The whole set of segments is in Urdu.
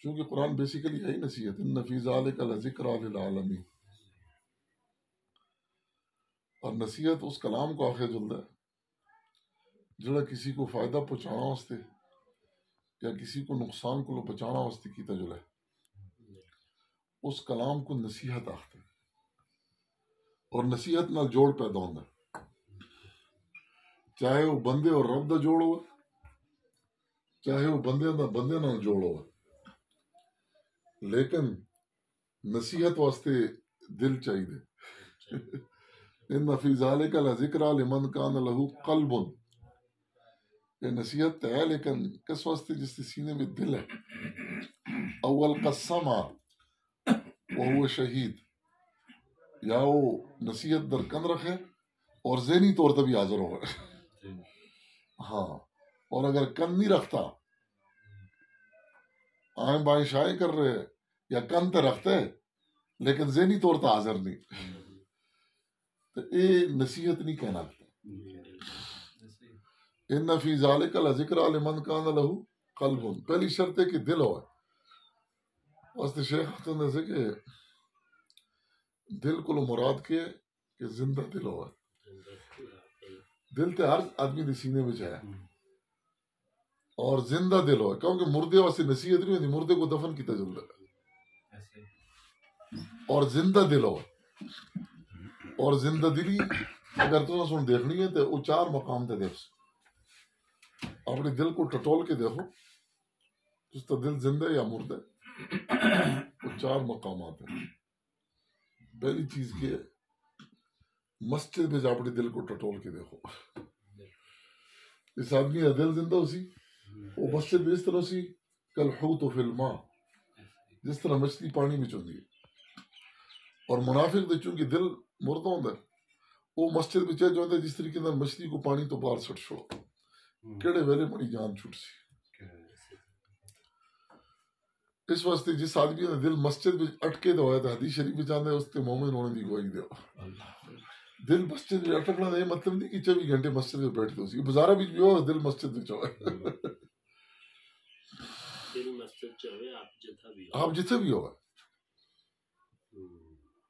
چونکہ قرآن بیسیکلی ہے ہی نصیحت، ان فی ذالک لذکری للعالمین، اور نصیحت اس کلام کو آخر جلدا ہے جڑا کسی کو فائدہ پہنچانا واسطے یا کسی کو نقصان کو بچانا واسطے کیتا جڑا ہے، اس کلام کو نصیحت آختے ہیں، اور نصیحت نال جوڑ پیدا ہوتا ہے، چاہے وہ بندے اور رب دا جوڑ ہو، چاہے وہ بندے نال جوڑ ہو، لیکن نصیحت واسطے دل چاہیے۔ ان فی ذالک لذکری لمن کان لہ قلب، یہ نصیحت ہے لیکن کس واسطے؟ جس کے سینے میں دل ہے۔ اول قسم وہو شہید، یا وہ نصیحت در کن رکھے اور ذہنی طور پر بھی حاضر ہو، ہاں، اور اگر کن نہیں رکھتا، آئیں بائیں شائیں کر رہے یا کن تے رکھتے لیکن ذہنی طور پر حاضر نہیں، تو یہ نصیحت نہیں کہنا۔ ان فی ذالک لذکری لمن کان لہ قلب، پہلی شرط ہے کہ دل ہو۔ واسطے شیخ نے سے کہ دل کو مراد کے کہ زندہ دل ہو، دل تے ہر آدمی دے سینے میں ہے، اور زندہ دل ہو، کیونکہ مردے واسطے نصیحت نہیں ہوتی، مردے کو دفن کیتا جلدا ہے، اور زندہ دل ہو۔ اور زندہ دلی اگر تو سن دیکھنی ہے تو وہ 4 مقام تے دیکھ، اپنے دل کو ٹٹول کے دیکھو اس کا دل زندہ یا مردہ، وہ 4 مقامات ہیں۔ پہلی چیز یہ ہے مسجد میں جا اپنے دل کو ٹٹول کے دیکھو، اس آدمی کا دل زندہ ہو سی، وہ مسجد میں اس طرح سی کالحوت فی الماء، جس طرح مچھلی پانی میں چوندی ہے۔ اور منافق دے چونکہ دل مردہ ہوتا ہے، وہ مسجد میں چاہ جو ہے جس طریقے سے مچھلی کو پانی تو باہر سٹ چھوڑو، کیڑے ویلے بڑی جان چھوٹ سی۔ اس واسطے جس آدمی نے دل مسجد میں اٹکے دو ہے تو حدیث شریف میں چاہتے ہیں اس کے مومن ہونے دی گواہی دو۔ دل مسجد میں اٹکنا یہ مطلب نہیں کہ 24 گھنٹے مسجد میں بیٹھتے ہو سی، بازارہ بھی ہو دل مسجد میں چاہے، دل مسجد چاہے آپ جتھے بھی ہو،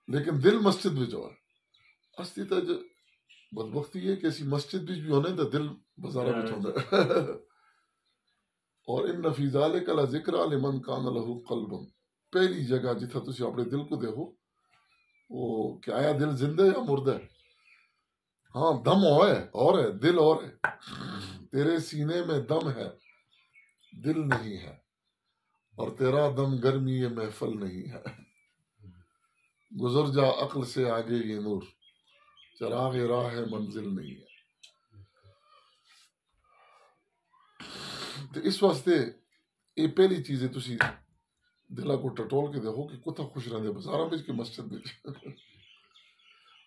لیکن دل مسجد میں جو ہے اصلی تا بدبختی ہے کہ اسی مسجد بھی ہونے تو دل بازارہ بھی ہوتا ہے۔ اور ان فی ذالک لذکری لمن کان لہ قلب، پہلی جگہ جتھا تسی اپنے دل کو دیکھو وہ کہ آیا دل زندہ یا مردہ ہے۔ ہاں دم ہے اور ہے، دل اور ہے، تیرے سینے میں دم ہے، دل نہیں ہے، اور تیرا دم گرمی یہ محفل نہیں ہے۔ گزر جا عقل سے آگے یہ نور، چراغ راہ منزل نہیں ہے۔ تو اس واسطے یہ پہلی چیز ہے، تسی دلہ کو ٹٹول کے دیکھو کہ کتا خوش رہنے بازارہ میں کہ مسجد میں۔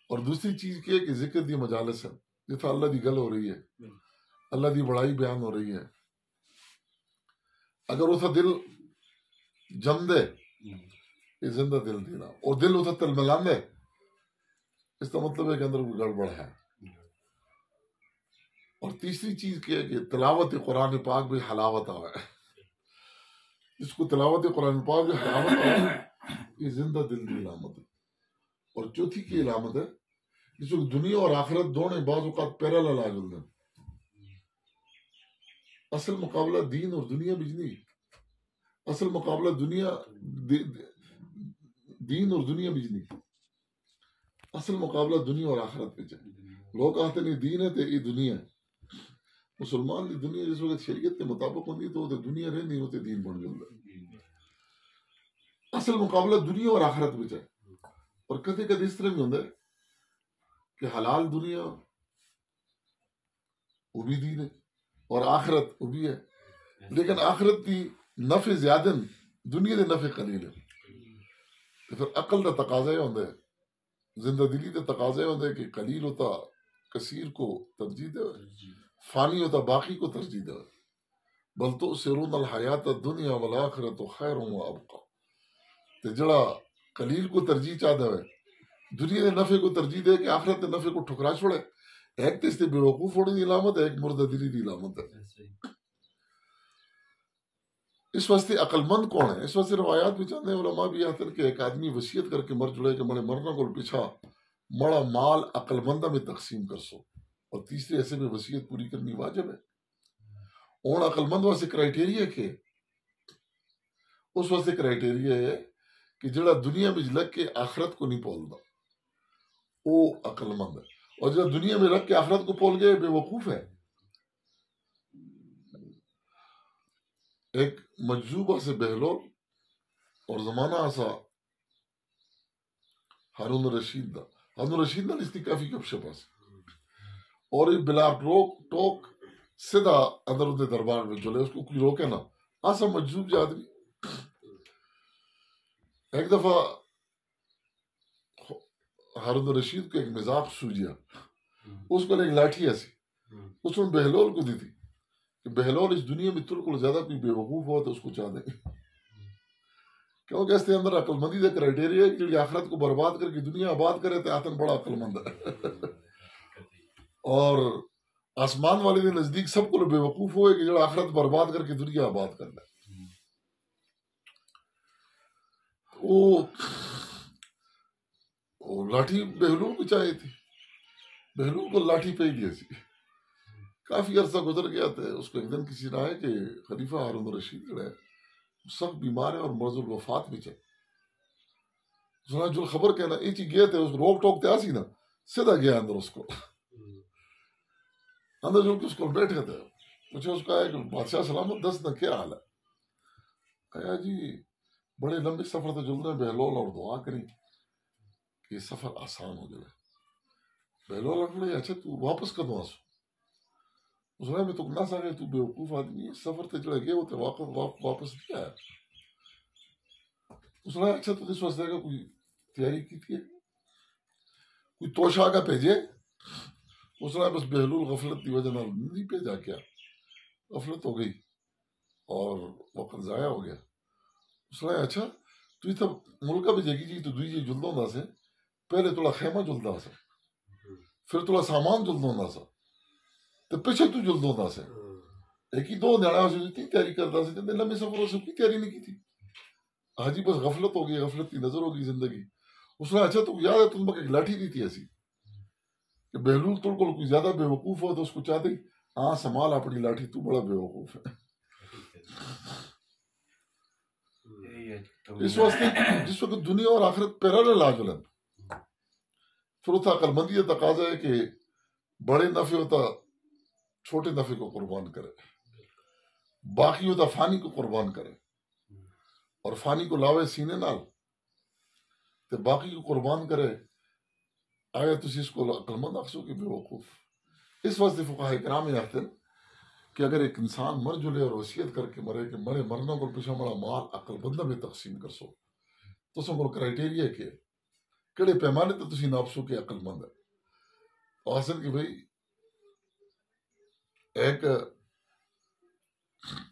اور دوسری چیز کیا ہے کہ ذکر دی مجالس ہے، جتھا اللہ دی گل ہو رہی ہے، اللہ دی بڑائی بیان ہو رہی ہے، اگر اتھا دل جم دے یہ زندہ دل دینا، اور دل اتھا تل ملان دے اس کا مطلب ہے کہ اندر کوئی گڑبڑ ہے۔ اور تیسری چیز کیا ہے کہ تلاوت قرآن پاک بھی حلاوت آوے، جس کو تلاوت قرآن پاک بھی حلاوت آوے یہ زندہ دل کی علامت ہے۔ اور چوتھی کی علامت ہے جس کو دنیا اور آخرت دونوں بعض اوقات پیرالل آ جلدے ہیں، اصل مقابلہ دین اور دنیا بچ نہیں، اصل مقابلہ دین اور دنیا بچ نہیں، اصل مقابلہ دنیا اور آخرت بچ ہے۔ لوگ کہتے نہیں دین ہے تو یہ دنیا ہے، مسلمان دی دنیا جس وقت شریعت کے مطابق ہوتی تو دنیا رہ نہیں ہوتے دین بن جلدا۔ اصل مقابلہ دنیا اور آخرت بچ ہے۔ اور کدے کدے اس طرح بھی ہوتا ہے کہ حلال دنیا وہ بھی دین ہے اور آخرت وہ بھی ہے، لیکن آخرت کی نفع زیادہ دنیا دے نفع قلیل ہے۔ تو پھر عقل کا تقاضا یہ ہوتا ہے، زندہ دلی کا تقاضا یہ ہوتا ہے کہ قلیل ہوتا کثیر کو ترجیح دے، فانی ہوتا باقی کو ترجیح دے۔ بل تؤثرون الحیات الدنیا والآخرۃ خیر وابقی، تو جڑا قلیل کو ترجیح چاہتا ہے دنیا کے نفع کو ترجیح دے کہ آخرت کے نفع کو ٹھکرا چھوڑے، ایک تو اس سے بیوقوف ہونے کی علامت ہے، ایک مردہ دلی کی علامت ہے۔ اس واسطے عقل مند کون ہے؟ اس واسطے روایات بھی چاہتے ہیں، علماء بھی آتے ہیں کہ ایک آدمی وصیت کر کے مر جڑے کہ مڑے مرنا کو پیچھا مڑا مال عقل مندہ میں تقسیم کر سو، اور تیسرے ایسے میں وصیت پوری کرنی واجب ہے۔ اور عقل مند واسطے کرائٹیریا کے اس واسطے کرائٹیریا ہے کہ جڑا دنیا میں لگ کے آخرت کو نہیں پولدا وہ عقل مند ہے، اور جڑا دنیا میں رکھ کے آخرت کو پول گئے بے وقوف ہے۔ ایک مجذوبہ سے بہلول اور زمانہ آسا ہارون رشید دا، ہارون رشید دا اس کی کافی گپ شپ آس، اور یہ بلا ٹوک سیدھا اندر اندر دربار میں چلے، اس کو کوئی روکے نہ، آسا مجذوب جا آدمی۔ ایک دفعہ ہارون رشید کو ایک مذاق سوجیا، اس کو ایک لاٹھی ایسی اس نے بہلول کو دی تھی کہ بہلول اس دنیا میں تر کو زیادہ کوئی بے وقوف ہوا تو اس کو چاہ دیں، کیونکہ اس کے اندر عقل مندی کا کرائٹیریا ہے کہ آخرت کو برباد کر کے دنیا آباد کرے تو آتن بڑا عقل مند ہے۔ اور آسمان والے کے نزدیک سب کو بے وقوف ہوئے کہ جو آخرت برباد کر کے دنیا آباد کرنا ہے۔ وہ لاٹھی بہلول کو چاہیے تھی، بہلول کو لاٹھی پہ ہی دیا سی۔ کافی عرصہ گزر گیا تھا، اس کو ایک دن کسی نے آیا کہ خلیفہ ہارون رشید جو ہے سخت بیمار ہے اور مرض الوفات میں چل، سنا جو خبر کہنا ایچی گئے تھے، اس کو روک ٹوک تے آسی نا، سیدھا گیا اندر، اس کو اندر جو کہ اس کو بیٹھے تھے، مجھے اس کو آیا کہ بادشاہ سلامت دس نہ کیا حال ہے؟ کہا جی بڑے لمبے سفر تھے جلد رہے بہلول، اور دعا کری کہ یہ سفر آسان ہو جائے۔ بہلول اٹھنے اچھا تو واپس کدوں آسو؟ اس نے میں تو نہ سکے، تو بے وقوف آدمی ہے، سفر تے چڑھے گئے ہوتے واپس نہیں آیا۔ اس نے اچھا تو اس واسطے کا کوئی تیاری کی تھی، کوئی توشہ کا بھیجے؟ اس نے بس بہلول غفلت کی وجہ نہیں بھیجا، کیا غفلت ہو گئی اور وقت ضائع ہو گیا۔ اس نے اچھا تو یہ ملکہ بھی جگی جی تو دوئی جی جلدوں دا سے پہلے تھوڑا خیمہ جلدا سا، پھر تھوڑا سامان جلدوں دا سا، تو پیچھے تو جلدوں دا سے ایک ہی دو نیڑا سے اتنی تیاری کرتا سے جن لمبے سفروں سے کوئی تیاری نہیں کی تھی۔ حاجی بس غفلت ہو گئی، غفلت کی نظر ہو گئی زندگی۔ اس نے اچھا تو یاد ہے تم کو ایک لاٹھی دی تھی ایسی کہ بہلول تڑ کو کوئی زیادہ بے وقوف ہو تو اس کو چاہتے ہاں سنبھال اپنی لاٹھی، تو بڑا بے وقوف ہے۔ اس واسطے جس وقت دنیا اور آخرت پیرالل آ جلن، پھر اتھا عقل مندی تقاضا ہے کہ بڑے نفع ہوتا چھوٹے نفع کو قربان کرے، باقی ہوتا فانی کو قربان کرے، اور فانی کو لاوے سینے نال تے باقی کو قربان کرے۔ آیا تسی اس کو عقل مند آخسو کہ بے وقوف؟ اس واسطے فقہاء کرام یہ آختے ہیں کہ اگر ایک انسان مر جلے اور وصیت کر کے مرے کہ مرے مرنا کو پیچھا مڑا مال عقل بندہ میں تقسیم کر سو، تو سو کو کرائٹیریا کہ کڑے پیمانے تو تسی ناپسو کہ عقل مند ہے۔ حاصل کہ بھئی ایک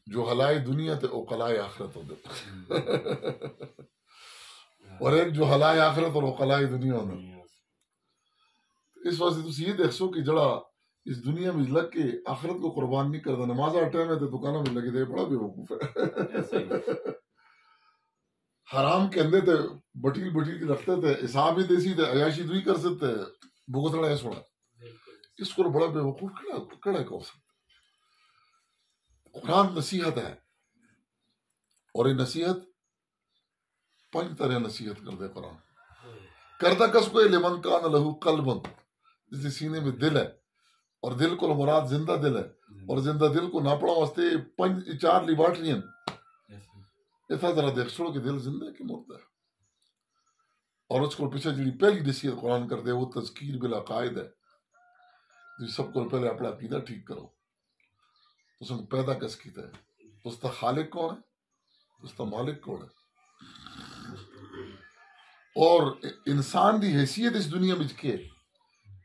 جو حلائے دنیا تے اوقلائے آخرت ہو دے، اور ایک جو حلائے آخرت اور اوقلائے دنیا ہو دے۔ اس واسطے تسی یہ دیکھ سو کہ جڑا اس دنیا میں لگ کے آخرت کو قربان نہیں کرتا، نمازہ ٹائم ہے تو دکانوں میں لگے دے، بڑا بے وقوف ہے۔ حرام کے اندے تے بٹیل کے رکھتے تھے، حساب ہی دیسی تھے، عیاشی دوئی کر سکتے، بھگتڑا ہے سوڑا، اس کو بڑا بے وقوف کڑا کہو سکتے۔ قرآن نصیحت ہے، اور یہ نصیحت 5 طرح نصیحت کر دے قرآن۔ کردہ کس کو لمن کان لہو قلب، جس سینے میں دل ہے، اور دل کو مراد زندہ دل ہے، اور زندہ دل کو ناپڑا واسطے 4 لیبارٹری ہیں۔ اتنا ذرا دیکھ چھوڑو کہ دل زندہ ہے کہ مردہ ہے۔ اور اس کو پیچھے جڑی پہلی نصیحت قرآن کر دے وہ تذکیر بالعقائد ہے، جو سب کو پہلے اپنا عقیدہ ٹھیک کرو۔ تو اس نے پیدا کس کیتا ہے، اس کا خالق کون ہے، اس کا مالک کون ہے، اور انسان دی حیثیت اس دنیا میں کے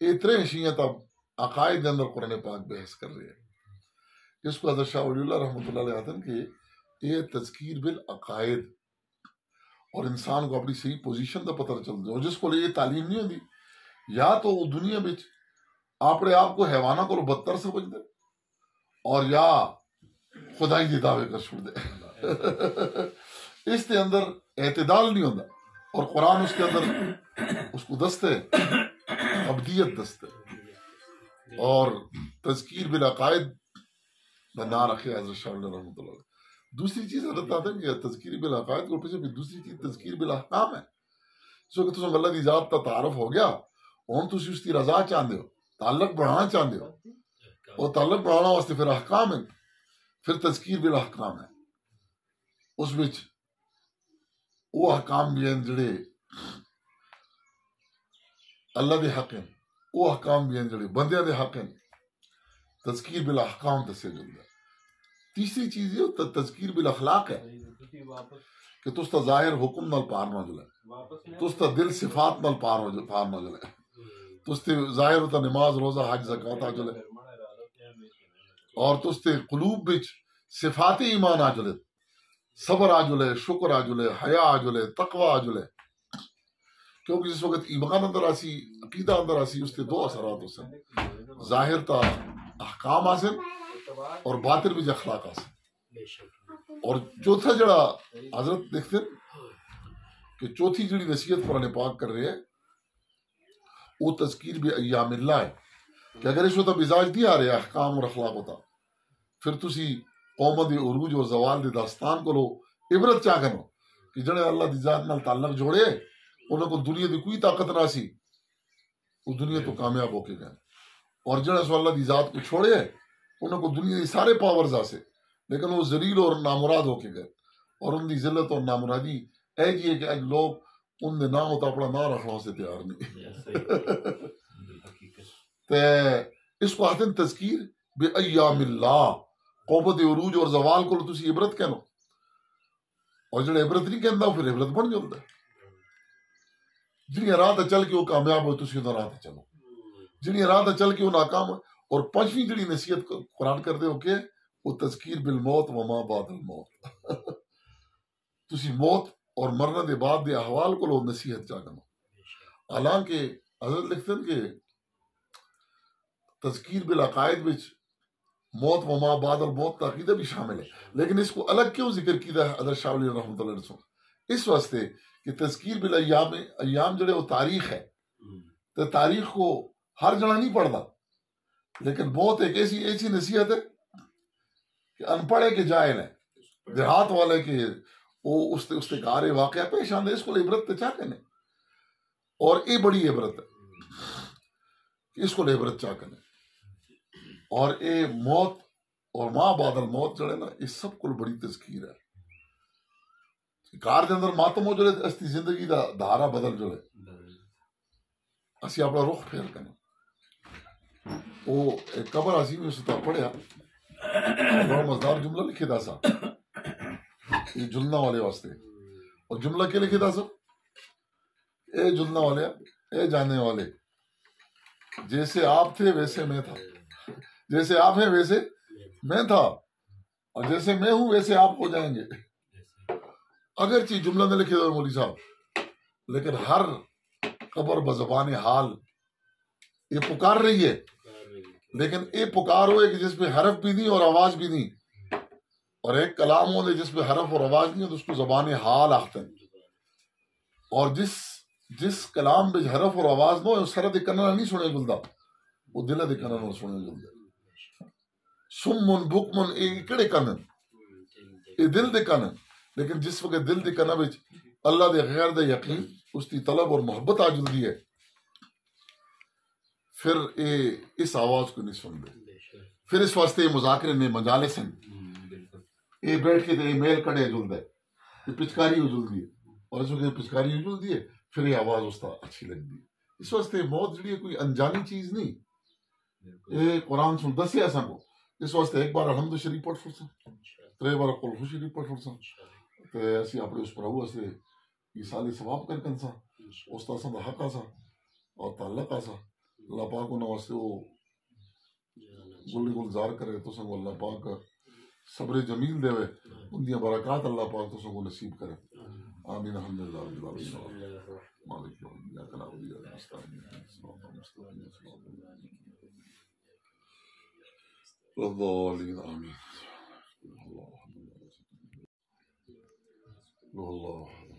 اتنے حیثیت اب عقائد اندر قرآن پاک بحث کر رہے ہیں۔ اس کو حضرت شاہ ولی اللہ رحمۃ اللہ علیہ آتے ہیں کہ یہ تذکیر بالعقائد، اور انسان کو اپنی صحیح پوزیشن کا پتہ چل جائے، اور جس کو یہ تعلیم نہیں ہوتی، یا تو وہ دنیا میں اپنے آپ کو حیوانہ کو بدتر سمجھ دے، اور یا خدائی دی دعوے کر چھوڑ دے۔ اس کے اندر اعتدال نہیں ہوتا، اور قرآن اس کے اندر اس کو دستے ابدیت دستے، اور تذکیر بالعقائد بنا رکھے حضرت شاہ رحمۃ اللہ علیہ۔ دوسری چیز حضرت آتا ہے کہ تذکیر بالعقائد کو پیچھے دوسری چیز تذکیر بالاحکام ہے، سو کہ تم اللہ کی ذات کا تعارف ہو گیا، ہوں تسی اس کی رضا چاہتے ہو، تعلق بڑھانا چاہتے ہو، اور تعلق بڑھانا واسطے پھر احکام ہے، پھر تذکیر بالاحکام ہے، اس وچ وہ احکام بھی ہیں جڑے اللہ دے حق ہیں، وہ احکام بھی ہیں جڑے بندیاں دے حق ہیں، تذکیر بالاحکام دسے جلدا ہے۔ تیسری چیز یہ تذکیر بالاخلاق ہے کہ تس تا ظاہر حکم نال پار نہ جلے، تس تا دل صفات نال پار نہ جلے، تس تے ظاہر ہوتا نماز روزہ حج زکات آ جلے، اور تس تے قلوب بچ صفات ایمان آ جلے، صبر آ جلے، شکر آ جلے، حیا آ جلے، تقوی آ جلے، کیونکہ جس وقت ایمان اندر آسی، عقیدہ اندر آسی، اس کے دو اثرات ہوسن، ظاہر تا احکام آسن اور باطن بھی اخلاق آسن۔ اور چوتھا جڑا حضرت دیکھتے ہیں کہ چوتھی جڑی نصیحت قرآن پاک کر رہے ہیں وہ تذکیر بھی ایام اللہ ہے، کہ اگر اس وقت مزاج نہیں آ رہے احکام اور اخلاق ہوتا، پھر تسی قوم دی عروج اور زوال دی داستان کو لو عبرت چاہ کرو کہ جڑے اللہ دی ذات نال تعلق جوڑے انہوں کو دنیا دی کوئی طاقت نہ سی، وہ دنیا تو کامیاب ہو کے گئے، اور جڑے سو اللہ دی ذات کو چھوڑے انہوں کو دنیا دی سارے پاورز آسے لیکن وہ ذلیل اور نامراد ہو کے گئے، اور ان دی ذلت اور نامرادی اے جی ہے کہ اج لوگ ان دے نام ہوتا اپنا نام رکھنا سے تیار نہیں۔ تے اس کو آتے ہیں تذکیر بے ایام اللہ، قوت عروج اور زوال کو تسی عبرت کہنو، اور جڑے عبرت نہیں کہندا پھر عبرت بن جلدا ہے۔ جنہیں راہ تے چل کے وہ کامیاب ہو تسی انہاں راہ تے چلو، جنہیں راہ تے چل کے وہ ناکام ہو۔ اور پانچویں جڑی نصیحت قرآن کر دے ہو کہ وہ تذکیر بالموت وما بعد الموت، تسی موت اور مرنے دے بعد دے احوال کو لو نصیحت چاہ کرو۔ حالانکہ حضرت لکھتے ہیں کہ تذکیر بالعقائد وچ موت وما بعد الموت کا عقیدہ بھی شامل ہے، لیکن اس کو الگ کیوں ذکر کیتا ہے حضرت شاہ ولی رحمۃ اللہ علیہ؟ اس واسطے کہ تذکیر بالایام، ایام جڑے وہ تاریخ ہے، تو تاریخ کو ہر جنا نہیں پڑھتا، لیکن موت ایک ایسی نصیحت ہے کہ ان پڑھے کے جاہل ہے، دیہات والے کے وہ اس کے کارے واقعہ پیش آندے، اس کو عبرت تے چاہ کنے، اور یہ بڑی عبرت ہے کہ اس کو عبرت چاہ کنے، اور اے موت اور ماں بعد الموت جڑے نا اس سب کو بڑی تذکیر ہے۔ کار دے اندر ماتم ہو جڑے اس دی زندگی دا دھارا بدل جڑے، اسی اپنا رخ پھیر کنے۔ وہ ایک قبر اسی میں ستا پڑھیا، بڑا مزدار جملہ لکھے دا سا یہ جلنا والے واسطے، اور جملہ کیا لکھے دا سا؟ اے جلنا والے، اے جانے والے، جیسے آپ تھے ویسے میں تھا، جیسے آپ ہیں ویسے میں تھا، اور جیسے میں ہوں ویسے آپ ہو جائیں گے۔ اگرچہ جملہ نے لکھے دا مولوی صاحب، لیکن ہر قبر بزبان حال یہ پکار رہی ہے، لیکن یہ پکار ہوئے کہ جس میں حرف بھی نہیں اور آواز بھی نہیں، اور ایک کلام ہو جس میں حرف اور آواز نہیں تو اس کو زبان حال آختے ہیں، اور جس کلام میں حرف اور آواز نہ ہو سر دے کننا نہیں سنے جلدا، وہ دل دے کننا نہ سنے جلدا۔ سمن بکمن یہ کڑے کنن، یہ دل دے کنن، لیکن جس وقت دل دے کنن وچ اللہ دے غیر دے یقین، اس کی طلب اور محبت آ جلدی ہے، پھر اس آواز کو نہیں سن دے۔ پھر اس واسطے مذاکرے نے مجالس ہیں، یہ بیٹھ کے یہ میل کڑے جلد ہے، یہ پچکاری ہو جلدی ہے، اور اس وقت پچکاری ہو جلدی ہے پھر یہ آواز اس کا اچھی لگتی ہے۔ اس واسطے موت جڑی ہے کوئی انجانی چیز نہیں، یہ قرآن سن دسیا سن کو۔ اس واسطے ایک بار الحمد شریف پڑھ فرسا، 3 بار قل ہو شریف پڑھ فرسا، تو اسی اپنے اس پرہو سے یہ سال ثواب کر کنسا، اس طرح دا حق آسا اور تعلق آسا۔ اللہ پاک انہوں واسطے وہ گلی گلزار کرے تو سنگو اللہ پاک صبر جمیل دے وے، ان دیا برکات اللہ پاک تو سنگو نصیب کرے۔ آمین الحمدللہ رب العالمین مالک یوم الدین اک نعبد و اک نستعین صراط المستقیم صراط الذین آمین۔ اللہ